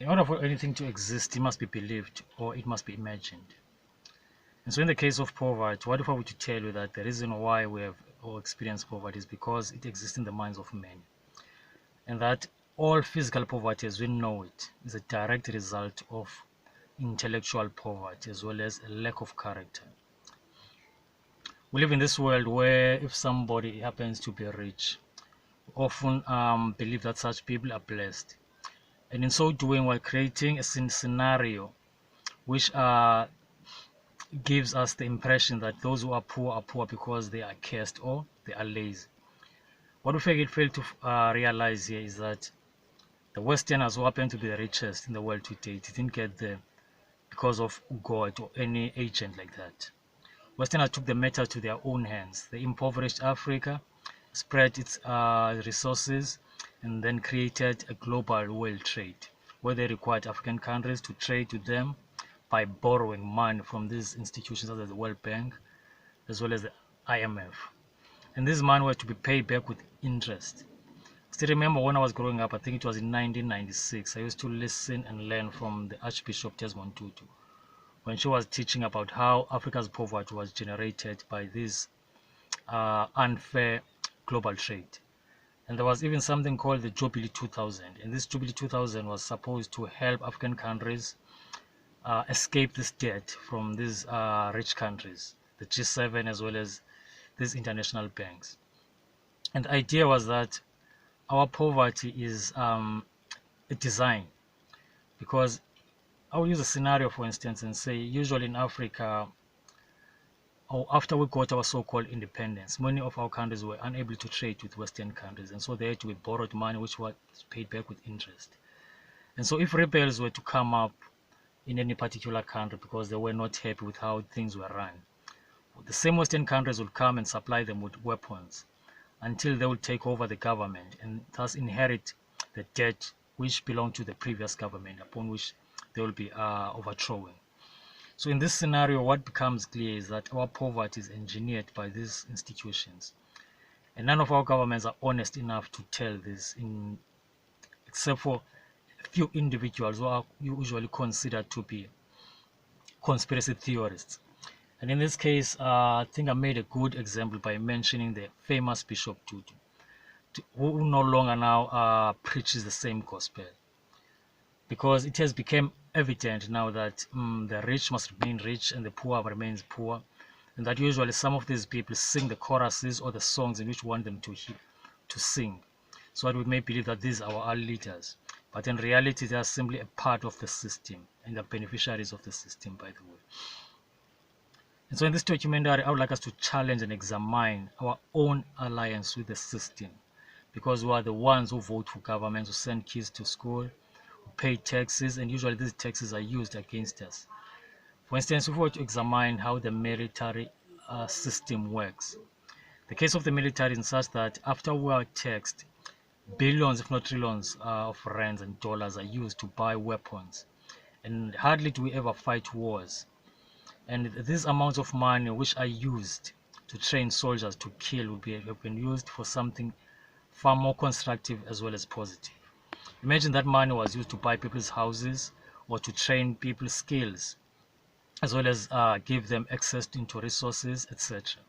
In order for anything to exist, it must be believed or it must be imagined. And so in the case of poverty, what if I were to tell you that the reason why we have or experience poverty is because it exists in the minds of men, and that all physical poverty as we know it is a direct result of intellectual poverty as well as a lack of character. We live in this world where if somebody happens to be rich, we often believe that such people are blessed. And in so doing, we're creating a scenario which gives us the impression that those who are poor because they are cursed or they are lazy. What we fail to realize here is that the Westerners who happen to be the richest in the world today didn't get there because of God or any agent like that. Westerners took the matter to their own hands. They impoverished Africa, spread its resources, and then created a global world trade where they required African countries to trade with them by borrowing money from these institutions such as the World Bank as well as the IMF. And this money were to be paid back with interest. I still remember when I was growing up, I think it was in 1996, I used to listen and learn from the Archbishop Desmond Tutu when she was teaching about how Africa's poverty was generated by this unfair global trade. And there was even something called the Jubilee 2000. And this Jubilee 2000 was supposed to help African countries escape this debt from these rich countries, the G7 as well as these international banks. And the idea was that our poverty is a design, because I will use a scenario for instance and say usually in Africa, or after we got our so-called independence, many of our countries were unable to trade with Western countries, and so they had to be borrowed money which was paid back with interest. And so if rebels were to come up in any particular country because they were not happy with how things were run, the same Western countries would come and supply them with weapons until they would take over the government and thus inherit the debt which belonged to the previous government upon which they will be overthrowing. So in this scenario, what becomes clear is that our poverty is engineered by these institutions. And none of our governments are honest enough to tell this, except for a few individuals who are usually considered to be conspiracy theorists. And in this case, I think I made a good example by mentioning the famous Bishop Tutu, who no longer now preaches the same gospel, because it has become evident now that the rich must remain rich and the poor remains poor, and that usually some of these people sing the choruses or the songs in which we want them to sing, so that we may believe that these are our leaders, but in reality they are simply a part of the system and the beneficiaries of the system, by the way. And so in this documentary, I would like us to challenge and examine our own alliance with the system, because we are the ones who vote for governments, who send kids to school, who pay taxes, and usually these taxes are used against us. For instance, if we were to examine how the military system works, the case of the military is such that after we are taxed, billions, if not trillions, of rands and dollars are used to buy weapons, and hardly do we ever fight wars. And these amounts of money which are used to train soldiers to kill have been used for something far more constructive as well as positive. Imagine that money was used to buy people's houses or to train people's skills, as well as give them access into resources, etc.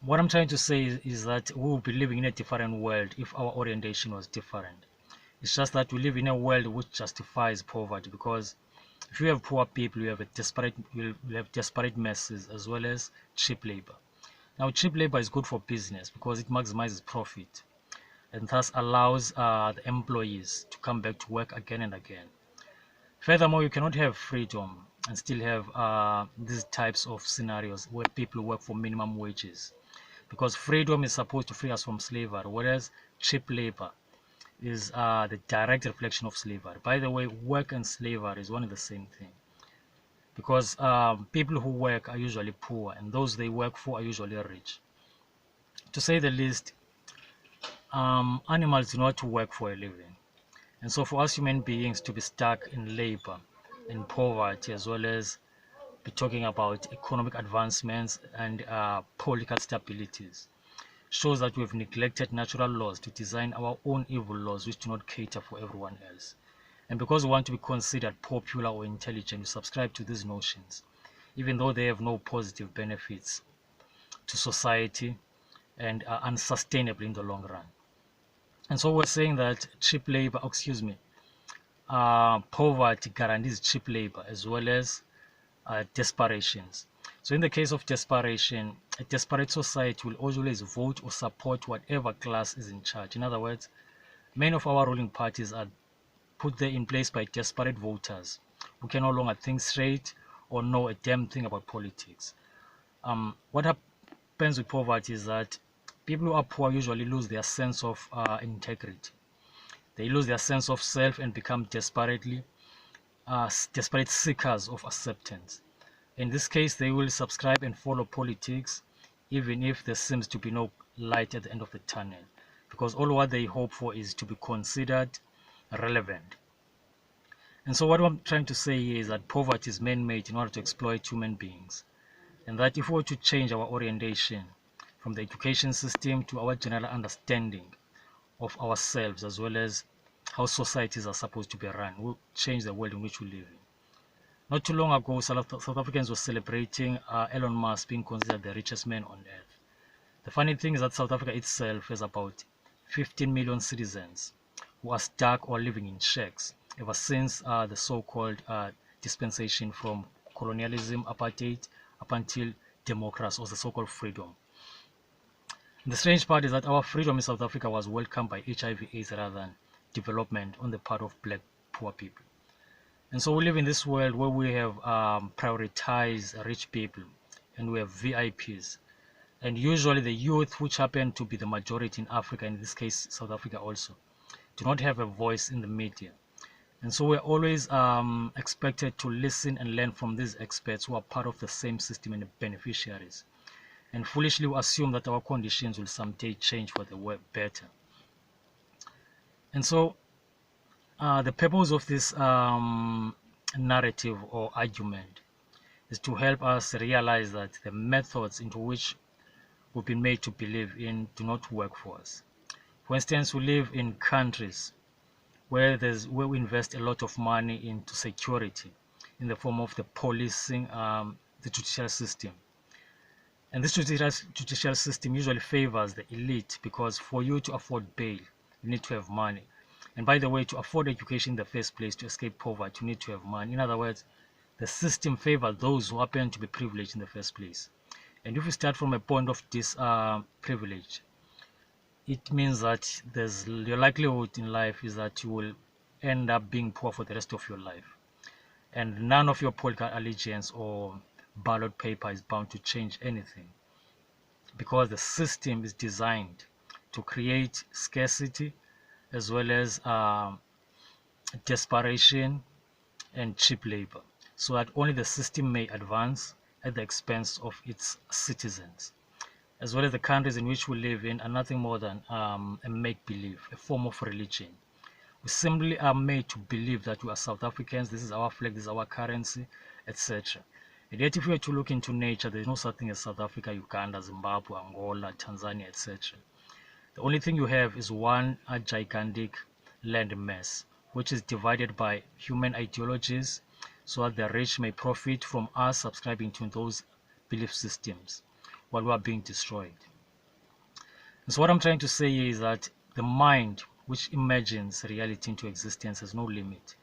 What I'm trying to say is that we will be living in a different world if our orientation was different. It's just that we live in a world which justifies poverty, because if you have poor people, you have desperate masses as well as cheap labor. Now, cheap labor is good for business because it maximizes profit and thus allows the employees to come back to work again and again. Furthermore, you cannot have freedom and still have these types of scenarios where people work for minimum wages, because freedom is supposed to free us from slavery, whereas cheap labor is the direct reflection of slavery. By the way, work and slavery is one and the same thing, because people who work are usually poor and those they work for are usually rich. To say the least, animals do not work for a living. And so for us human beings to be stuck in labor and poverty, as well as be talking about economic advancements and political stabilities, shows that we've neglected natural laws to design our own evil laws which do not cater for everyone else. And because we want to be considered popular or intelligent, we subscribe to these notions, even though they have no positive benefits to society and are unsustainable in the long run. And so we're saying that cheap labor, poverty guarantees cheap labor as well as desperations. So in the case of desperation, a desperate society will always vote or support whatever class is in charge. In other words, many of our ruling parties are put there in place by desperate voters who can no longer think straight or know a damn thing about politics. What happens with poverty is that people who are poor usually lose their sense of integrity. They lose their sense of self and become desperate seekers of acceptance. In this case, they will subscribe and follow politics, even if there seems to be no light at the end of the tunnel, because all what they hope for is to be considered relevant. And so what I'm trying to say here is that poverty is man-made in order to exploit human beings, and that if we were to change our orientation from the education system to our general understanding of ourselves as well as how societies are supposed to be run, we'll change the world in which we live in. Not too long ago, South Africans were celebrating Elon Musk being considered the richest man on earth. The funny thing is that South Africa itself has about 15 million citizens who are stuck or living in shacks ever since the so-called dispensation from colonialism, apartheid, up until democracy, or the so-called freedom. And the strange part is that our freedom in South Africa was welcomed by HIV/AIDS rather than development on the part of black poor people. And so we live in this world where we have prioritized rich people and we have VIPs. And usually the youth, which happen to be the majority in Africa, in this case South Africa also, do not have a voice in the media. And so we're always expected to listen and learn from these experts who are part of the same system and the beneficiaries. And foolishly we assume that our conditions will someday change for the better. And so the purpose of this narrative or argument is to help us realize that the methods into which we've been made to believe in do not work for us. For instance, we live in countries where we invest a lot of money into security in the form of the policing, the judicial system. And this judicial system usually favors the elite because for you to afford bail, you need to have money. And by the way, to afford education in the first place, to escape poverty, you need to have money. In other words, the system favors those who happen to be privileged in the first place. And if you start from a point of this privilege, it means that your likelihood in life is that you will end up being poor for the rest of your life. And none of your political allegiance or ballot paper is bound to change anything, because the system is designed to create scarcity as well as desperation and cheap labor, so that only the system may advance at the expense of its citizens. As well as the countries in which we live in are nothing more than a make-believe, a form of religion. We simply are made to believe that we are South Africans, this is our flag, this is our currency, etc. And yet if we were to look into nature, there is no such thing as South Africa, Uganda, Zimbabwe, Angola, Tanzania, etc. The only thing you have is one gigantic land mass, which is divided by human ideologies so that the rich may profit from us subscribing to those belief systems while we are being destroyed. And so what I'm trying to say here is that the mind which imagines reality into existence has no limit.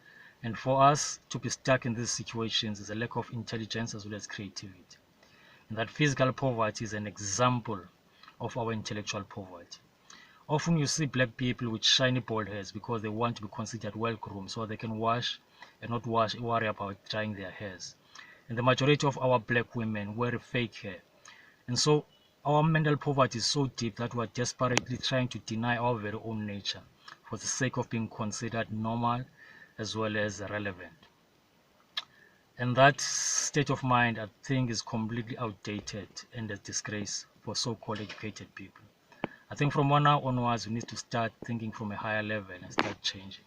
And for us to be stuck in these situations is a lack of intelligence as well as creativity. And that physical poverty is an example of our intellectual poverty. Often you see black people with shiny bald heads because they want to be considered well-groomed so they can wash and not worry about drying their hairs. And the majority of our black women wear fake hair. And so our mental poverty is so deep that we are desperately trying to deny our very own nature for the sake of being considered normal as well as relevant. And that state of mind, I think, is completely outdated and a disgrace for so-called educated people. I think from now onwards, we need to start thinking from a higher level and start changing.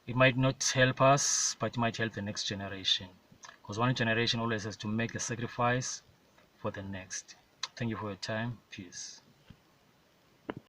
It might not help us, but it might help the next generation, because one generation always has to make a sacrifice for the next. Thank you for your time. Peace.